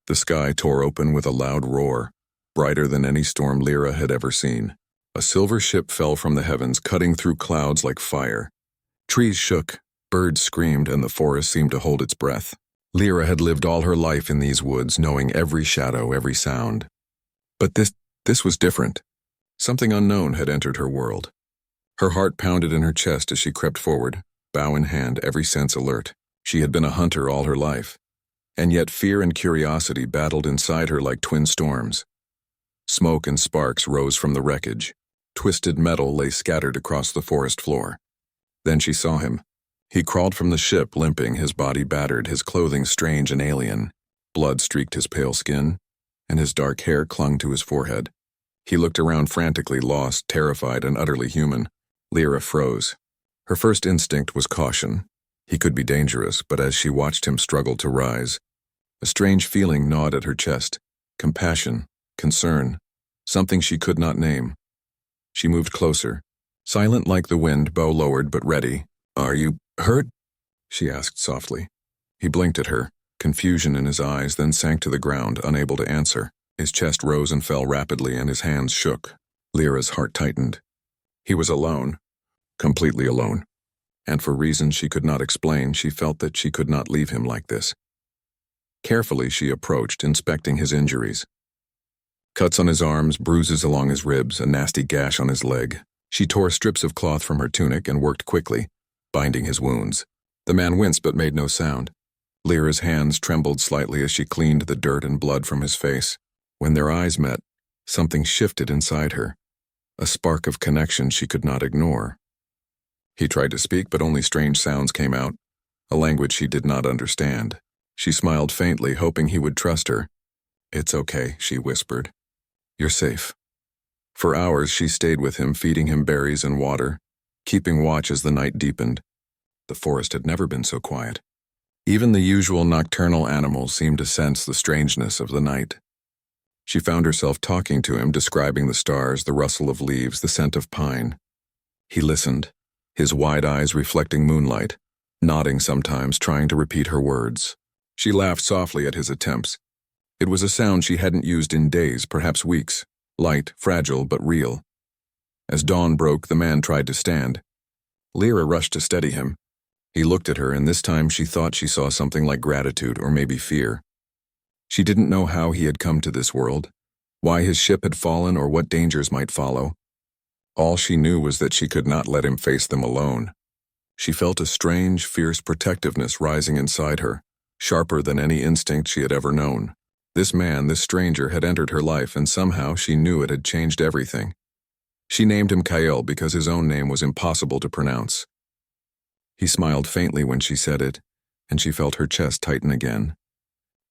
The sky tore open with a loud roar, brighter than any storm Lyra had ever seen. A silver ship fell from the heavens, cutting through clouds like fire. Trees shook, birds screamed, and the forest seemed to hold its breath. Lyra had lived all her life in these woods, knowing every shadow, every sound. But this was different. Something unknown had entered her world. Her heart pounded in her chest as she crept forward, bow in hand, every sense alert. She had been a hunter all her life, and yet fear and curiosity battled inside her like twin storms. Smoke and sparks rose from the wreckage. Twisted metal lay scattered across the forest floor. Then she saw him. He crawled from the ship, limping, his body battered, his clothing strange and alien. Blood streaked his pale skin, and his dark hair clung to his forehead. He looked around frantically, lost, terrified, and utterly human. Lyra froze. Her first instinct was caution. He could be dangerous, but as she watched him struggle to rise, a strange feeling gnawed at her chest. Compassion, concern, something she could not name. She moved closer, silent like the wind, bow lowered but ready. "Are you hurt?" she asked softly. He blinked at her, confusion in his eyes, then sank to the ground, unable to answer. His chest rose and fell rapidly, and his hands shook. Lyra's heart tightened. He was alone, completely alone. And for reasons she could not explain, she felt that she could not leave him like this. Carefully she approached, inspecting his injuries. Cuts on his arms, bruises along his ribs, a nasty gash on his leg. She tore strips of cloth from her tunic and worked quickly, binding his wounds. The man winced but made no sound. Lyra's hands trembled slightly as she cleaned the dirt and blood from his face. When their eyes met, something shifted inside her, a spark of connection she could not ignore. He tried to speak, but only strange sounds came out, a language she did not understand. She smiled faintly, hoping he would trust her. "It's okay," she whispered. "You're safe." For hours she stayed with him, feeding him berries and water, keeping watch as the night deepened. The forest had never been so quiet. Even the usual nocturnal animals seemed to sense the strangeness of the night. She found herself talking to him, describing the stars, the rustle of leaves, the scent of pine. He listened, his wide eyes reflecting moonlight, nodding sometimes, trying to repeat her words. She laughed softly at his attempts. It was a sound she hadn't used in days, perhaps weeks, light, fragile, but real. As dawn broke, the man tried to stand. Lyra rushed to steady him. He looked at her, and this time she thought she saw something like gratitude or maybe fear. She didn't know how he had come to this world, why his ship had fallen, or what dangers might follow. All she knew was that she could not let him face them alone. She felt a strange, fierce protectiveness rising inside her, sharper than any instinct she had ever known. This man, this stranger, had entered her life, and somehow she knew it had changed everything. She named him Kyle because his own name was impossible to pronounce. He smiled faintly when she said it, and she felt her chest tighten again.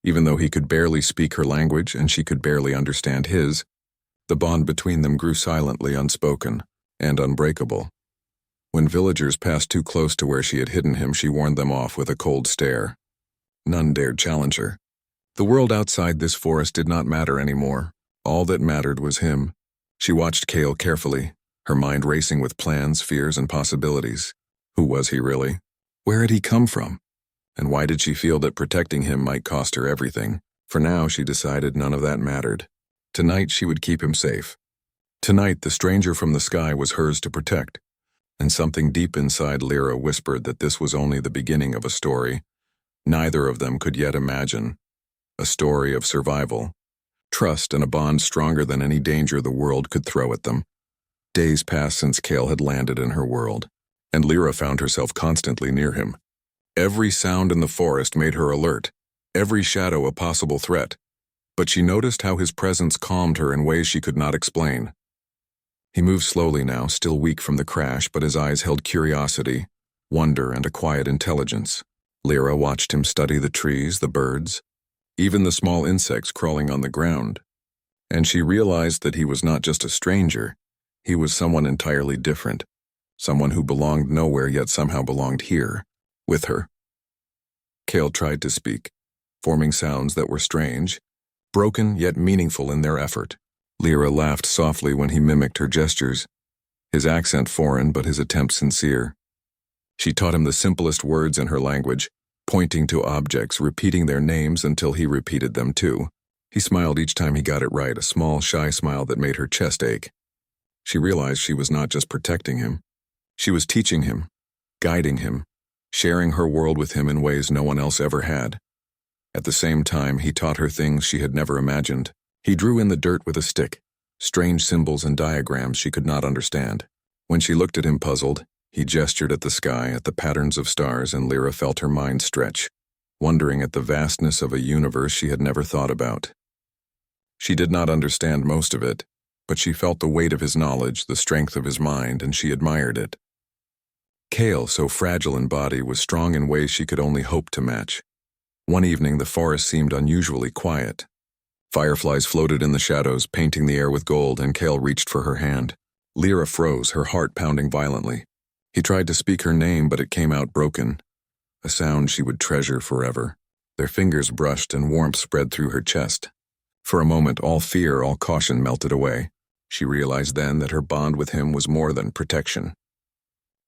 Even though he could barely speak her language and she could barely understand his, the bond between them grew silently unspoken and unbreakable. When villagers passed too close to where she had hidden him, she warned them off with a cold stare. None dared challenge her. The world outside this forest did not matter anymore. All that mattered was him. She watched Kale carefully, her mind racing with plans, fears, and possibilities. Who was he really? Where had he come from? And why did she feel that protecting him might cost her everything? For now, she decided none of that mattered. Tonight, she would keep him safe. Tonight, the stranger from the sky was hers to protect. And something deep inside Lyra whispered that this was only the beginning of a story neither of them could yet imagine. A story of survival, trust, and a bond stronger than any danger the world could throw at them. Days passed since Kale had landed in her world, and Lyra found herself constantly near him. Every sound in the forest made her alert, every shadow a possible threat, but she noticed how his presence calmed her in ways she could not explain. He moved slowly now, still weak from the crash, but his eyes held curiosity, wonder, and a quiet intelligence. Lyra watched him study the trees, the birds, even the small insects crawling on the ground, and she realized that he was not just a stranger, he was someone entirely different, someone who belonged nowhere yet somehow belonged here, with her. Kale tried to speak, forming sounds that were strange, broken yet meaningful in their effort. Lyra laughed softly when he mimicked her gestures, his accent foreign but his attempt sincere. She taught him the simplest words in her language, pointing to objects, repeating their names until he repeated them too. He smiled each time he got it right, a small, shy smile that made her chest ache. She realized she was not just protecting him. She was teaching him, guiding him, sharing her world with him in ways no one else ever had. At the same time, he taught her things she had never imagined. He drew in the dirt with a stick, strange symbols and diagrams she could not understand. When she looked at him puzzled, he gestured at the sky, at the patterns of stars, and Lyra felt her mind stretch, wondering at the vastness of a universe she had never thought about. She did not understand most of it, but she felt the weight of his knowledge, the strength of his mind, and she admired it. Kale, so fragile in body, was strong in ways she could only hope to match. One evening, the forest seemed unusually quiet. Fireflies floated in the shadows, painting the air with gold, and Kale reached for her hand. Lyra froze, her heart pounding violently. He tried to speak her name, but it came out broken, a sound she would treasure forever. Their fingers brushed and warmth spread through her chest. For a moment, all fear, all caution melted away. She realized then that her bond with him was more than protection.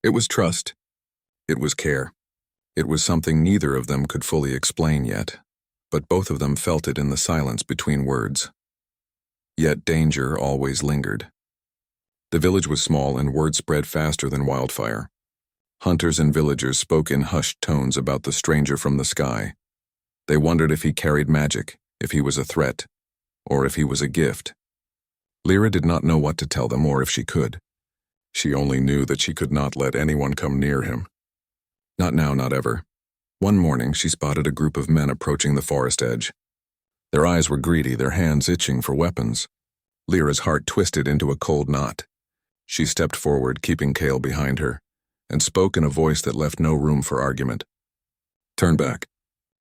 It was trust. It was care. It was something neither of them could fully explain yet, but both of them felt it in the silence between words. Yet danger always lingered. The village was small and word spread faster than wildfire. Hunters and villagers spoke in hushed tones about the stranger from the sky. They wondered if he carried magic, if he was a threat, or if he was a gift. Lyra did not know what to tell them or if she could. She only knew that she could not let anyone come near him. Not now, not ever. One morning, she spotted a group of men approaching the forest edge. Their eyes were greedy, their hands itching for weapons. Lyra's heart twisted into a cold knot. She stepped forward, keeping Kale behind her, and spoke in a voice that left no room for argument. "Turn back.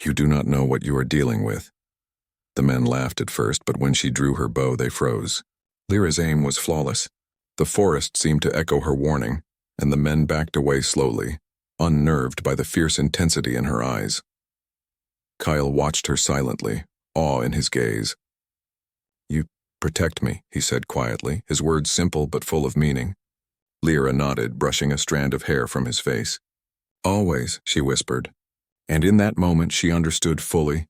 You do not know what you are dealing with." The men laughed at first, but when she drew her bow, they froze. Lyra's aim was flawless. The forest seemed to echo her warning, and the men backed away slowly, unnerved by the fierce intensity in her eyes. Kyle watched her silently, awe in his gaze. "You protect me," he said quietly, his words simple but full of meaning. Lyra nodded, brushing a strand of hair from his face. "Always," she whispered. And in that moment she understood fully.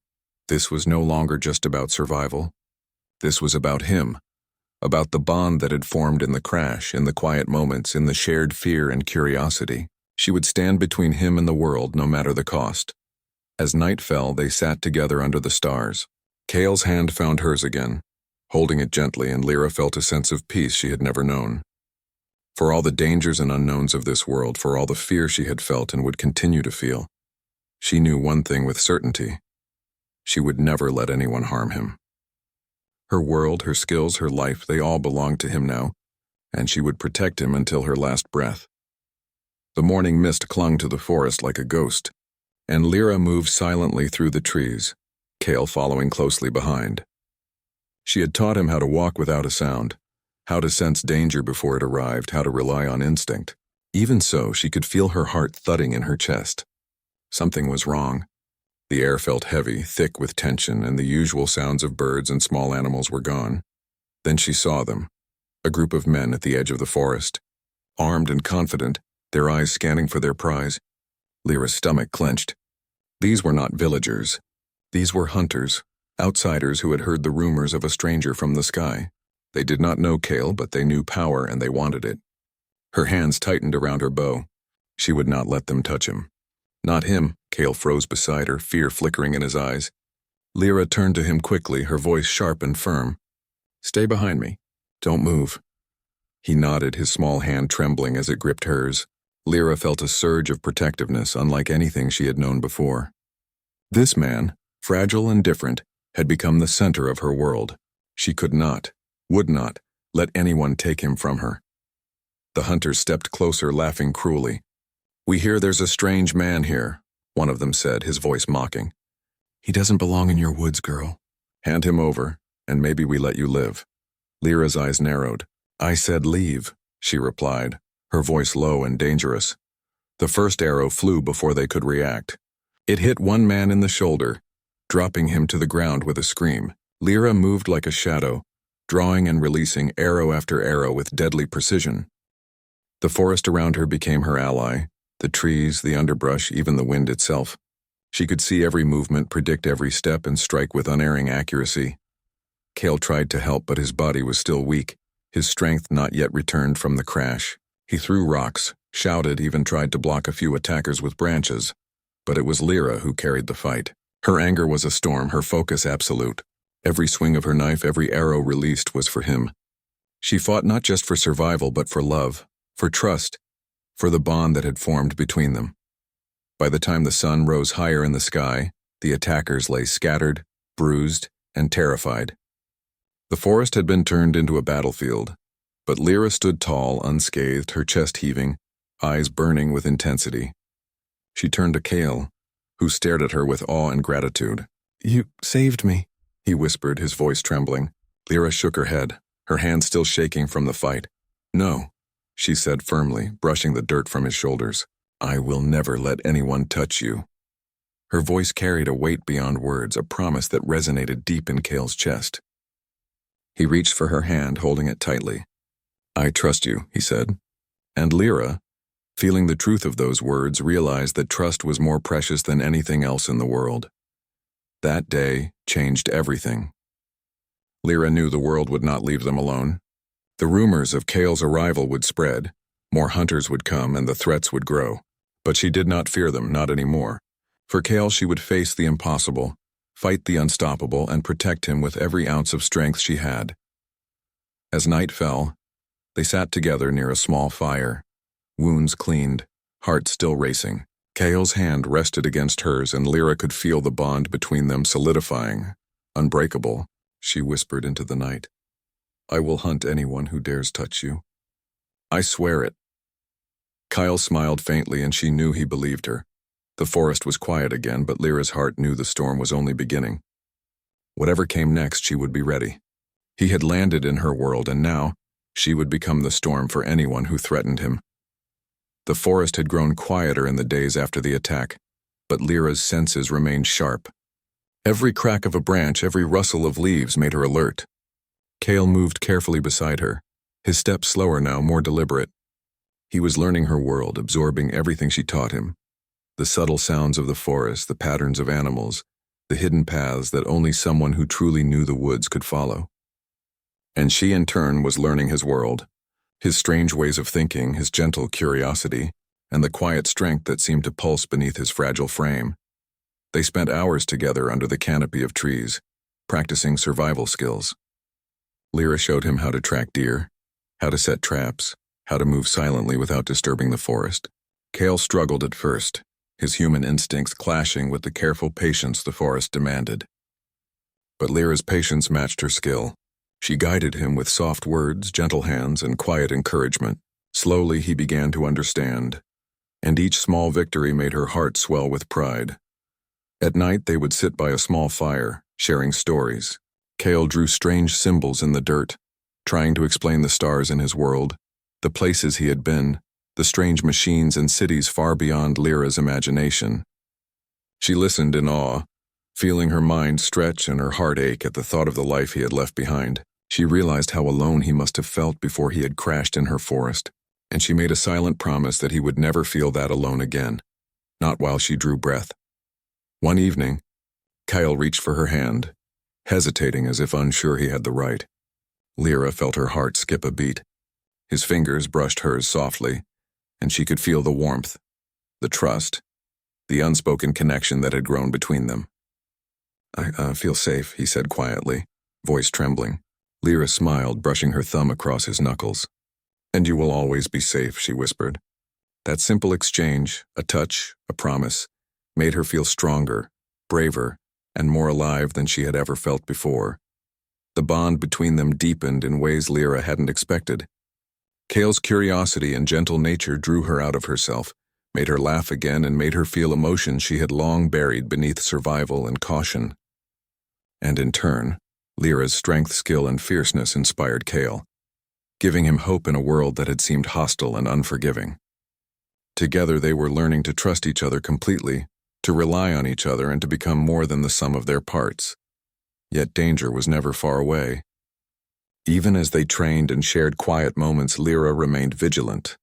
This was no longer just about survival. This was about him. About the bond that had formed in the crash, in the quiet moments, in the shared fear and curiosity. She would stand between him and the world, no matter the cost. As night fell, they sat together under the stars. Kale's hand found hers again, holding it gently, and Lyra felt a sense of peace she had never known. For all the dangers and unknowns of this world, for all the fear she had felt and would continue to feel, she knew one thing with certainty. She would never let anyone harm him. Her world, her skills, her life, they all belonged to him now, and she would protect him until her last breath. The morning mist clung to the forest like a ghost, and Lyra moved silently through the trees, Kale following closely behind. She had taught him how to walk without a sound, how to sense danger before it arrived, how to rely on instinct. Even so, she could feel her heart thudding in her chest. Something was wrong. The air felt heavy, thick with tension, and the usual sounds of birds and small animals were gone. Then she saw them, a group of men at the edge of the forest, armed and confident, their eyes scanning for their prize. Lyra's stomach clenched. These were not villagers. These were hunters, outsiders who had heard the rumors of a stranger from the sky. They did not know Kale, but they knew power and they wanted it. Her hands tightened around her bow. She would not let them touch him. Not him. Kale froze beside her, fear flickering in his eyes. Lyra turned to him quickly, her voice sharp and firm. "Stay behind me. Don't move." He nodded, his small hand trembling as it gripped hers. Lyra felt a surge of protectiveness unlike anything she had known before. This man, fragile and different, had become the center of her world. She could not, would not, let anyone take him from her. The hunters stepped closer, laughing cruelly. "We hear there's a strange man here," one of them said, his voice mocking. "He doesn't belong in your woods, girl. Hand him over, and maybe we let you live." Lyra's eyes narrowed. "I said leave," she replied, her voice low and dangerous. The first arrow flew before they could react. It hit one man in the shoulder, dropping him to the ground with a scream. Lyra moved like a shadow, drawing and releasing arrow after arrow with deadly precision. The forest around her became her ally, the trees, the underbrush, even the wind itself. She could see every movement, predict every step, and strike with unerring accuracy. Cale tried to help, but his body was still weak, his strength not yet returned from the crash. He threw rocks, shouted, even tried to block a few attackers with branches. But it was Lyra who carried the fight. Her anger was a storm, her focus absolute. Every swing of her knife, every arrow released was for him. She fought not just for survival, but for love, for trust, for the bond that had formed between them. By the time the sun rose higher in the sky, the attackers lay scattered, bruised, and terrified. The forest had been turned into a battlefield, but Lyra stood tall, unscathed, her chest heaving, eyes burning with intensity. She turned to Cale, who stared at her with awe and gratitude. "You saved me," he whispered, his voice trembling. Lyra shook her head, her hand still shaking from the fight. "No," she said firmly, brushing the dirt from his shoulders. "I will never let anyone touch you." Her voice carried a weight beyond words, a promise that resonated deep in Cale's chest. He reached for her hand, holding it tightly. "I trust you," he said. And Lyra, feeling the truth of those words, realized that trust was more precious than anything else in the world. That day changed everything. Lyra knew the world would not leave them alone. The rumors of Cale's arrival would spread, more hunters would come, and the threats would grow. But she did not fear them, not anymore. For Cale, she would face the impossible, fight the unstoppable, and protect him with every ounce of strength she had. As night fell, they sat together near a small fire, wounds cleaned, heart still racing. Cale's hand rested against hers, and Lyra could feel the bond between them solidifying. "Unbreakable," she whispered into the night. "I will hunt anyone who dares touch you. I swear it." Kyle smiled faintly, and she knew he believed her. The forest was quiet again, but Lyra's heart knew the storm was only beginning. Whatever came next, she would be ready. He had landed in her world, and now she would become the storm for anyone who threatened him. The forest had grown quieter in the days after the attack, but Lyra's senses remained sharp. Every crack of a branch, every rustle of leaves made her alert. Cale moved carefully beside her, his steps slower now, more deliberate. He was learning her world, absorbing everything she taught him. The subtle sounds of the forest, the patterns of animals, the hidden paths that only someone who truly knew the woods could follow. And she, in turn, was learning his world, his strange ways of thinking, his gentle curiosity, and the quiet strength that seemed to pulse beneath his fragile frame. They spent hours together under the canopy of trees, practicing survival skills. Lyra showed him how to track deer, how to set traps, how to move silently without disturbing the forest. Cale struggled at first, his human instincts clashing with the careful patience the forest demanded. But Lyra's patience matched her skill. She guided him with soft words, gentle hands, and quiet encouragement. Slowly he began to understand, and each small victory made her heart swell with pride. At night they would sit by a small fire, sharing stories. Cale drew strange symbols in the dirt, trying to explain the stars in his world, the places he had been, the strange machines and cities far beyond Lyra's imagination. She listened in awe, feeling her mind stretch and her heart ache at the thought of the life he had left behind. She realized how alone he must have felt before he had crashed in her forest, and she made a silent promise that he would never feel that alone again, not while she drew breath. One evening, Kyle reached for her hand, hesitating as if unsure he had the right. Lyra felt her heart skip a beat. His fingers brushed hers softly, and she could feel the warmth, the trust, the unspoken connection that had grown between them. I feel safe," he said quietly, voice trembling. Lyra smiled, brushing her thumb across his knuckles. "And you will always be safe," she whispered. That simple exchange, a touch, a promise, made her feel stronger, braver, and more alive than she had ever felt before. The bond between them deepened in ways Lyra hadn't expected. Cale's curiosity and gentle nature drew her out of herself, made her laugh again, and made her feel emotions she had long buried beneath survival and caution. And in turn, Lyra's strength, skill, and fierceness inspired Cale, giving him hope in a world that had seemed hostile and unforgiving. Together they were learning to trust each other completely, to rely on each other, and to become more than the sum of their parts. Yet danger was never far away. Even as they trained and shared quiet moments, Lyra remained vigilant.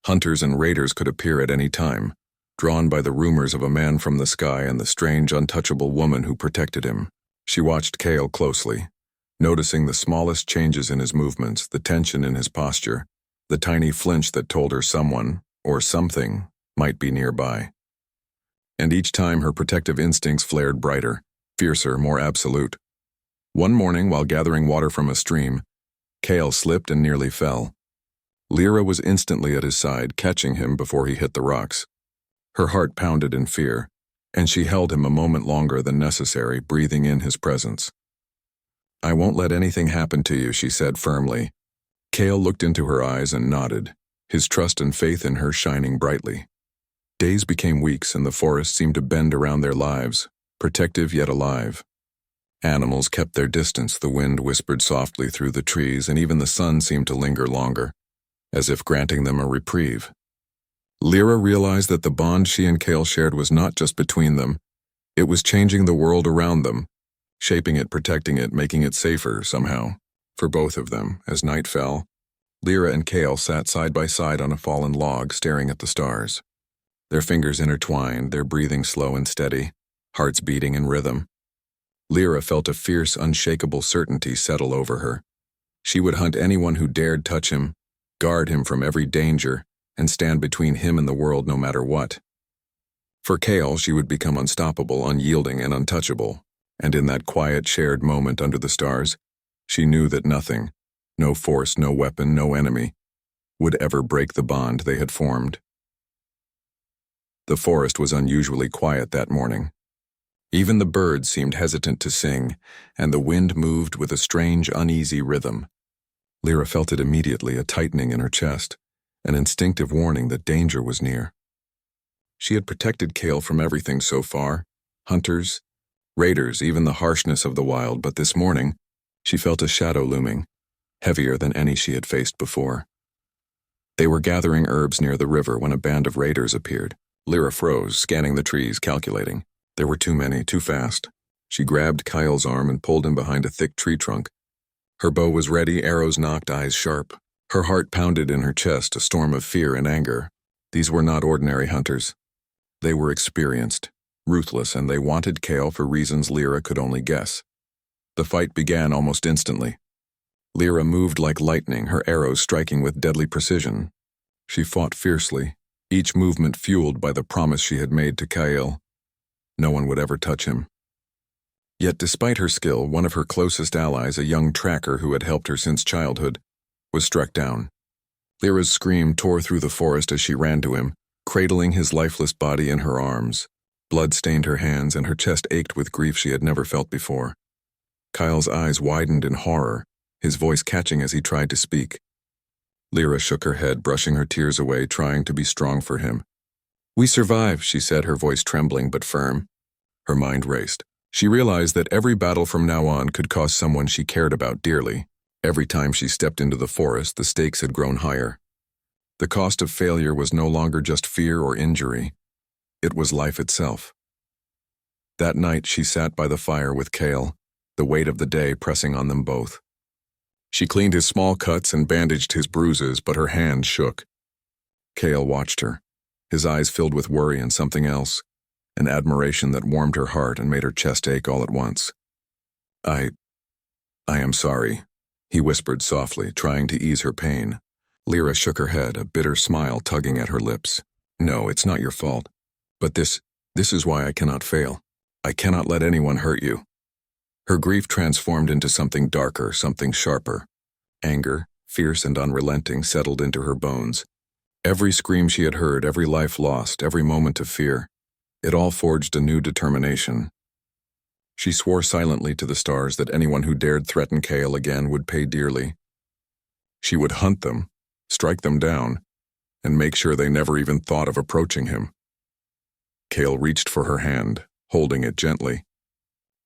Hunters and raiders could appear at any time, drawn by the rumors of a man from the sky and the strange, untouchable woman who protected him. She watched Kale closely, noticing the smallest changes in his movements, the tension in his posture, the tiny flinch that told her someone, or something, might be nearby. And each time her protective instincts flared brighter, fiercer, more absolute. One morning, while gathering water from a stream, Kale slipped and nearly fell. Lyra was instantly at his side, catching him before he hit the rocks. Her heart pounded in fear, and she held him a moment longer than necessary, breathing in his presence. "I won't let anything happen to you," she said firmly. Kale looked into her eyes and nodded, his trust and faith in her shining brightly. Days became weeks, and the forest seemed to bend around their lives, protective yet alive. Animals kept their distance, the wind whispered softly through the trees, and even the sun seemed to linger longer, as if granting them a reprieve. Lyra realized that the bond she and Kale shared was not just between them. It was changing the world around them, shaping it, protecting it, making it safer, somehow, for both of them. As night fell, Lyra and Kale sat side by side on a fallen log, staring at the stars. Their fingers intertwined, their breathing slow and steady, hearts beating in rhythm. Lyra felt a fierce, unshakable certainty settle over her. She would hunt anyone who dared touch him, guard him from every danger, and stand between him and the world no matter what. For Kale, she would become unstoppable, unyielding, and untouchable, and in that quiet, shared moment under the stars, she knew that nothing, no force, no weapon, no enemy, would ever break the bond they had formed. The forest was unusually quiet that morning. Even the birds seemed hesitant to sing, and the wind moved with a strange, uneasy rhythm. Lyra felt it immediately, a tightening in her chest, an instinctive warning that danger was near. She had protected Kale from everything so far, hunters, raiders, even the harshness of the wild, but this morning, she felt a shadow looming, heavier than any she had faced before. They were gathering herbs near the river when a band of raiders appeared. Lyra froze, scanning the trees, calculating. There were too many, too fast. She grabbed Kyle's arm and pulled him behind a thick tree trunk. Her bow was ready, arrows nocked, eyes sharp. Her heart pounded in her chest, a storm of fear and anger. These were not ordinary hunters. They were experienced, ruthless, and they wanted Kale for reasons Lyra could only guess. The fight began almost instantly. Lyra moved like lightning, her arrows striking with deadly precision. She fought fiercely, each movement fueled by the promise she had made to Kale. No one would ever touch him. Yet despite her skill, one of her closest allies, a young tracker who had helped her since childhood, was struck down. Lyra's scream tore through the forest as she ran to him, cradling his lifeless body in her arms. Blood stained her hands, and her chest ached with grief she had never felt before. Kyle's eyes widened in horror, his voice catching as he tried to speak. Lyra shook her head, brushing her tears away, trying to be strong for him. "We survived," she said, her voice trembling but firm. Her mind raced. She realized that every battle from now on could cost someone she cared about dearly. Every time she stepped into the forest, the stakes had grown higher. The cost of failure was no longer just fear or injury. It was life itself. That night, she sat by the fire with Kale, the weight of the day pressing on them both. She cleaned his small cuts and bandaged his bruises, but her hands shook. Kale watched her, his eyes filled with worry and something else, an admiration that warmed her heart and made her chest ache all at once. I am sorry," he whispered softly, trying to ease her pain. Lyra shook her head, a bitter smile tugging at her lips. "No, it's not your fault. But this is why I cannot fail. I cannot let anyone hurt you." Her grief transformed into something darker, something sharper. Anger, fierce and unrelenting, settled into her bones. Every scream she had heard, every life lost, every moment of fear, it all forged a new determination. She swore silently to the stars that anyone who dared threaten Kale again would pay dearly. She would hunt them, strike them down, and make sure they never even thought of approaching him. Kale reached for her hand, holding it gently.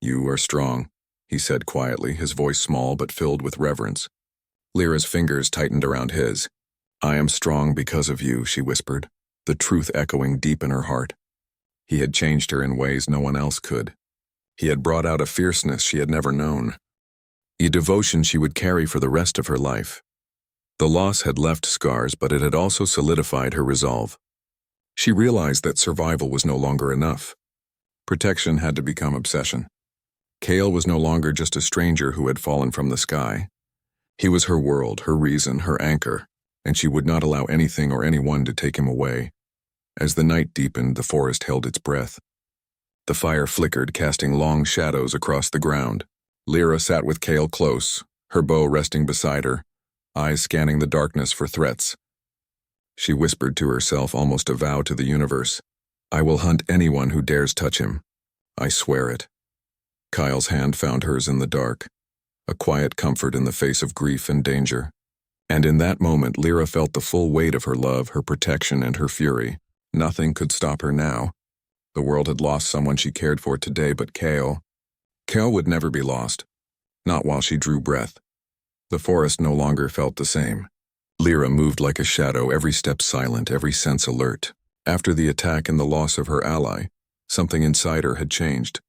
"You are strong," he said quietly, his voice small but filled with reverence. Lyra's fingers tightened around his. "I am strong because of you," she whispered, the truth echoing deep in her heart. He had changed her in ways no one else could. He had brought out a fierceness she had never known, a devotion she would carry for the rest of her life. The loss had left scars, but it had also solidified her resolve. She realized that survival was no longer enough. Protection had to become obsession. Kale was no longer just a stranger who had fallen from the sky. He was her world, her reason, her anchor, and she would not allow anything or anyone to take him away. As the night deepened, the forest held its breath. The fire flickered, casting long shadows across the ground. Lyra sat with Kale close, her bow resting beside her, eyes scanning the darkness for threats. She whispered to herself, almost a vow to the universe, "I will hunt anyone who dares touch him. I swear it." Kyle's hand found hers in the dark, a quiet comfort in the face of grief and danger. And in that moment, Lyra felt the full weight of her love, her protection, and her fury. Nothing could stop her now. The world had lost someone she cared for today, but Kale would never be lost. Not while she drew breath. The forest no longer felt the same. Lyra moved like a shadow, every step silent, every sense alert. After the attack and the loss of her ally, something inside her had changed.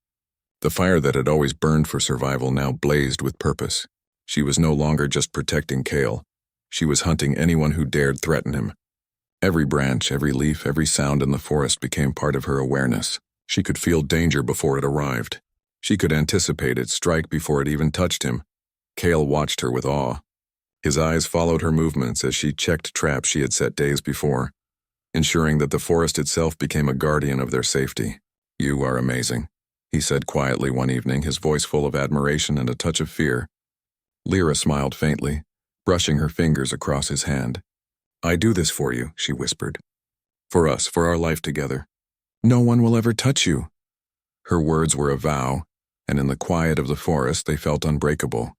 The fire that had always burned for survival now blazed with purpose. She was no longer just protecting Kale. She was hunting anyone who dared threaten him. Every branch, every leaf, every sound in the forest became part of her awareness. She could feel danger before it arrived. She could anticipate its strike before it even touched him. Kale watched her with awe. His eyes followed her movements as she checked traps she had set days before, ensuring that the forest itself became a guardian of their safety. "You are amazing," he said quietly one evening, his voice full of admiration and a touch of fear. Lyra smiled faintly, brushing her fingers across his hand. "I do this for you," she whispered. "For us, for our life together. No one will ever touch you." Her words were a vow, and in the quiet of the forest they felt unbreakable.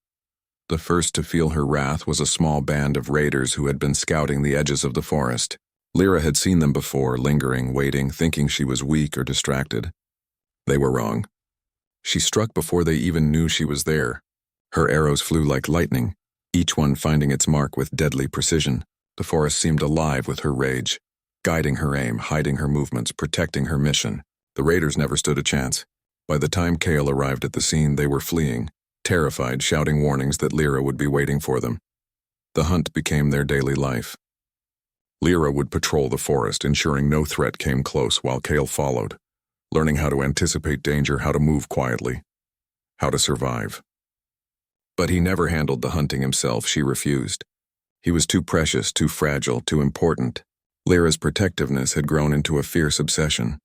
The first to feel her wrath was a small band of raiders who had been scouting the edges of the forest. Lyra had seen them before, lingering, waiting, thinking she was weak or distracted. They were wrong. She struck before they even knew she was there. Her arrows flew like lightning, each one finding its mark with deadly precision. The forest seemed alive with her rage, guiding her aim, hiding her movements, protecting her mission. The raiders never stood a chance. By the time Kale arrived at the scene, they were fleeing, terrified, shouting warnings that Lyra would be waiting for them. The hunt became their daily life. Lyra would patrol the forest, ensuring no threat came close while Kale followed, learning how to anticipate danger, how to move quietly, how to survive. But he never handled the hunting himself. She refused. He was too precious, too fragile, too important. Lyra's protectiveness had grown into a fierce obsession.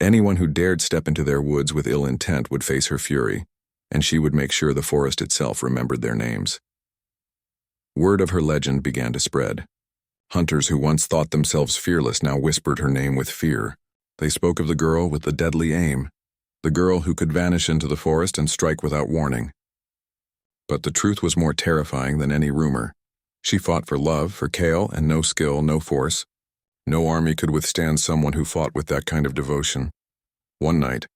Anyone who dared step into their woods with ill intent would face her fury, and she would make sure the forest itself remembered their names. Word of her legend began to spread. Hunters who once thought themselves fearless now whispered her name with fear. They spoke of the girl with the deadly aim, the girl who could vanish into the forest and strike without warning. But the truth was more terrifying than any rumor. She fought for love, for Kale, and no skill, no force. No army could withstand someone who fought with that kind of devotion. One night,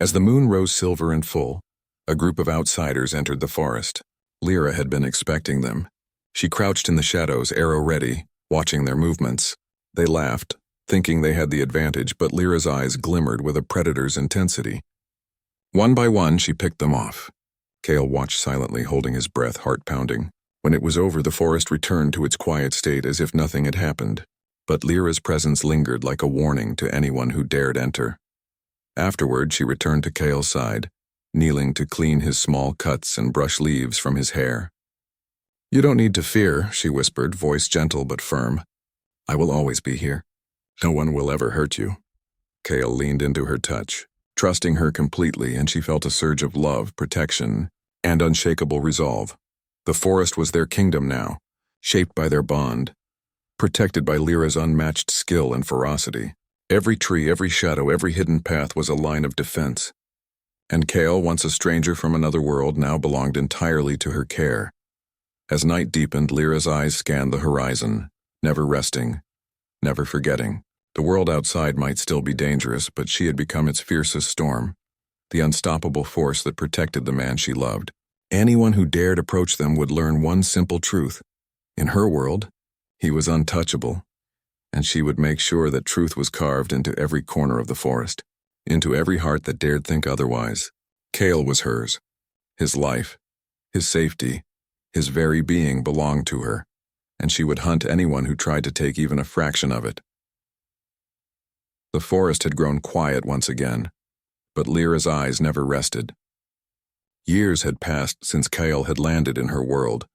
as the moon rose silver and full, a group of outsiders entered the forest. Lyra had been expecting them. She crouched in the shadows, arrow ready, watching their movements. They laughed, thinking they had the advantage, but Lyra's eyes glimmered with a predator's intensity. One by one, she picked them off. Kale watched silently, holding his breath, heart pounding. When it was over, the forest returned to its quiet state as if nothing had happened. But Lyra's presence lingered like a warning to anyone who dared enter. Afterward, she returned to Kale's side, kneeling to clean his small cuts and brush leaves from his hair. "You don't need to fear," she whispered, voice gentle but firm. "I will always be here. No one will ever hurt you." Kale leaned into her touch, trusting her completely, and she felt a surge of love, protection, and unshakable resolve. The forest was their kingdom now, shaped by their bond, protected by Lyra's unmatched skill and ferocity. Every tree, every shadow, every hidden path was a line of defense. And Kale, once a stranger from another world, now belonged entirely to her care. As night deepened, Lyra's eyes scanned the horizon, never resting, never forgetting. The world outside might still be dangerous, but she had become its fiercest storm, the unstoppable force that protected the man she loved. Anyone who dared approach them would learn one simple truth. In her world, he was untouchable, and she would make sure that truth was carved into every corner of the forest, into every heart that dared think otherwise. Kale was hers. His life, his safety, his very being belonged to her, and she would hunt anyone who tried to take even a fraction of it. The forest had grown quiet once again, but Lyra's eyes never rested. Years had passed since Kale had landed in her world,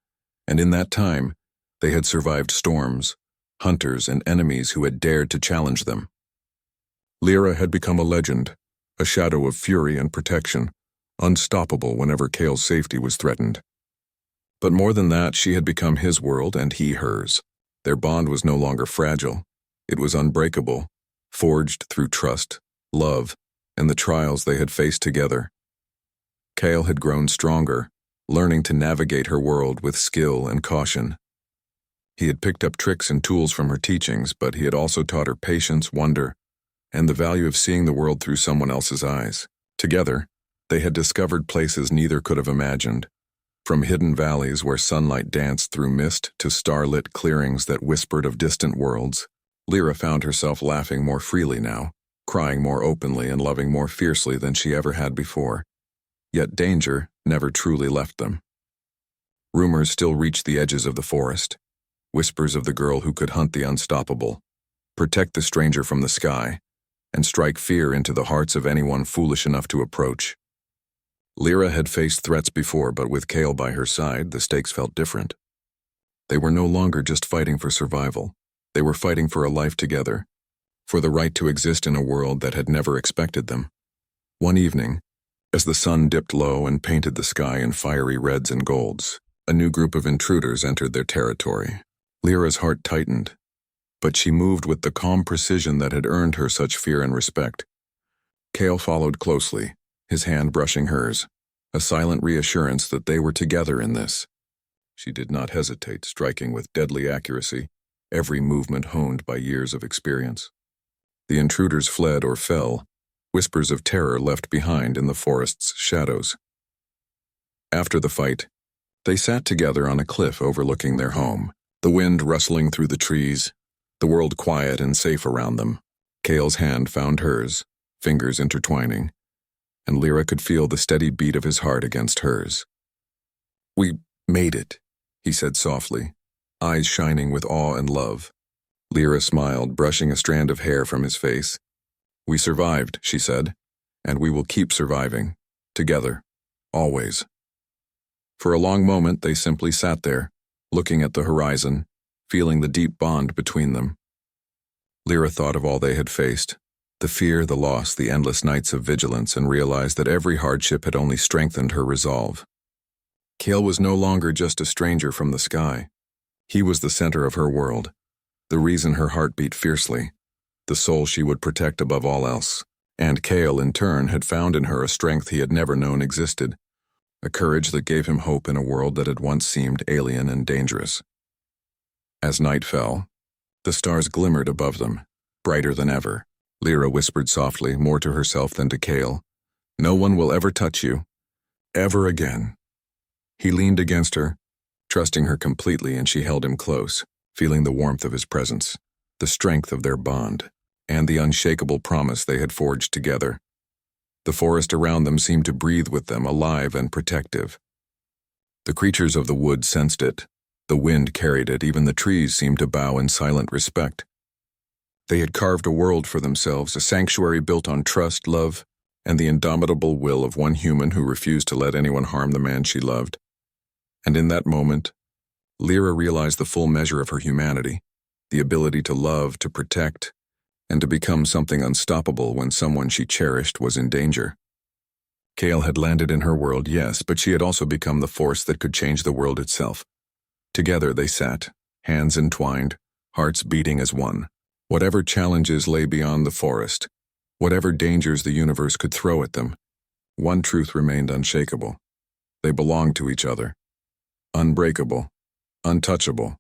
and in that time, they had survived storms, hunters, and enemies who had dared to challenge them. Lyra had become a legend, a shadow of fury and protection, unstoppable whenever Kale's safety was threatened. But more than that, she had become his world and he hers. Their bond was no longer fragile. It was unbreakable, forged through trust, love, and the trials they had faced together. Kale had grown stronger, learning to navigate her world with skill and caution. He had picked up tricks and tools from her teachings, but he had also taught her patience, wonder, and the value of seeing the world through someone else's eyes. Together, they had discovered places neither could have imagined, from hidden valleys where sunlight danced through mist to starlit clearings that whispered of distant worlds. Lyra found herself laughing more freely now, crying more openly and loving more fiercely than she ever had before. Yet danger never truly left them. Rumors still reached the edges of the forest, whispers of the girl who could hunt the unstoppable, protect the stranger from the sky, and strike fear into the hearts of anyone foolish enough to approach. Lyra had faced threats before, but with Kale by her side, the stakes felt different. They were no longer just fighting for survival. They were fighting for a life together, for the right to exist in a world that had never expected them. One evening, as the sun dipped low and painted the sky in fiery reds and golds, a new group of intruders entered their territory. Lyra's heart tightened, but she moved with the calm precision that had earned her such fear and respect. Kale followed closely, his hand brushing hers, a silent reassurance that they were together in this. She did not hesitate, striking with deadly accuracy, every movement honed by years of experience. The intruders fled or fell, whispers of terror left behind in the forest's shadows. After the fight, they sat together on a cliff overlooking their home, the wind rustling through the trees, the world quiet and safe around them. Kale's hand found hers, fingers intertwining, and Lyra could feel the steady beat of his heart against hers. "We made it," he said softly, eyes shining with awe and love. Lyra smiled, brushing a strand of hair from his face. "We survived," she said, "and we will keep surviving, together, always." For a long moment they simply sat there, looking at the horizon, feeling the deep bond between them. Lyra thought of all they had faced, the fear, the loss, the endless nights of vigilance, and realized that every hardship had only strengthened her resolve. Kale was no longer just a stranger from the sky. He was the center of her world, the reason her heart beat fiercely, the soul she would protect above all else. And Kale, in turn, had found in her a strength he had never known existed, a courage that gave him hope in a world that had once seemed alien and dangerous. As night fell, the stars glimmered above them, brighter than ever. Lyra whispered softly, more to herself than to Kale, "No one will ever touch you, ever again." He leaned against her, trusting her completely, and she held him close, feeling the warmth of his presence, the strength of their bond, and the unshakable promise they had forged together. The forest around them seemed to breathe with them, alive and protective. The creatures of the wood sensed it. The wind carried it. Even the trees seemed to bow in silent respect. They had carved a world for themselves, a sanctuary built on trust, love, and the indomitable will of one human who refused to let anyone harm the man she loved. And in that moment, Lyra realized the full measure of her humanity, the ability to love, to protect, and to become something unstoppable when someone she cherished was in danger. Kale had landed in her world, yes, but she had also become the force that could change the world itself. Together they sat, hands entwined, hearts beating as one. Whatever challenges lay beyond the forest, whatever dangers the universe could throw at them, one truth remained unshakable. They belonged to each other, unbreakable, untouchable,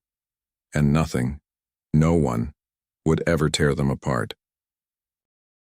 and nothing, no one, would ever tear them apart.